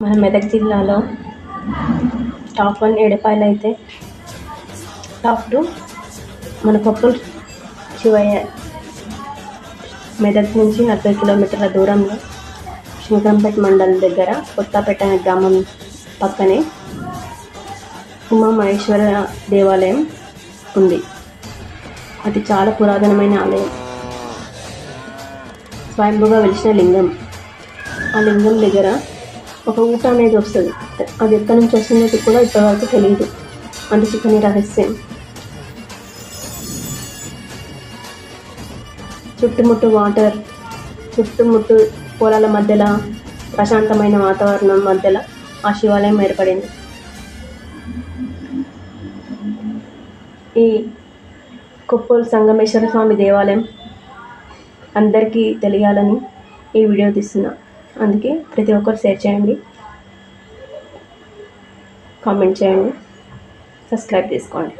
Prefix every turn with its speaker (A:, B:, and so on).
A: మన మెదక్ జిల్లాలో టాప్ 1 ఏడుపాయలు అయితే టాప్ 2 మన కొప్పుల శివయ్య. మెదక్ నుంచి 40 కిలోమీటర్ల దూరంలో శంకరంపేట మండలం దగ్గర కొత్తపేట అనే గ్రామం పక్కనే ఉమామహేశ్వర దేవాలయం ఉంది. అది చాలా పురాతనమైన ఆలయం. స్వయంభుగా వెలిసిన లింగం. ఆ లింగం దగ్గర ఒక ఊట అనేది వస్తుంది. అది ఎక్కడి నుంచి వస్తుందో కూడా ఇప్పటివరకు తెలియదు. అది చిక్కని రహస్యం. చుట్టుముట్టు వాటర్, చుట్టుముట్టు పొలాల మధ్యలో ప్రశాంతమైన వాతావరణం మధ్యలో ఆ శివాలయం ఏర్పడింది. ఈ కొప్పోలు సంగమేశ్వర స్వామి దేవాలయం అందరికీ తెలియాలని ఈ వీడియో తీస్తున్నా. అందుకే ప్రతి ఒక్కరు షేర్ చేయండి, కామెంట్ చేయండి, సబ్స్క్రైబ్ చేసుకోండి.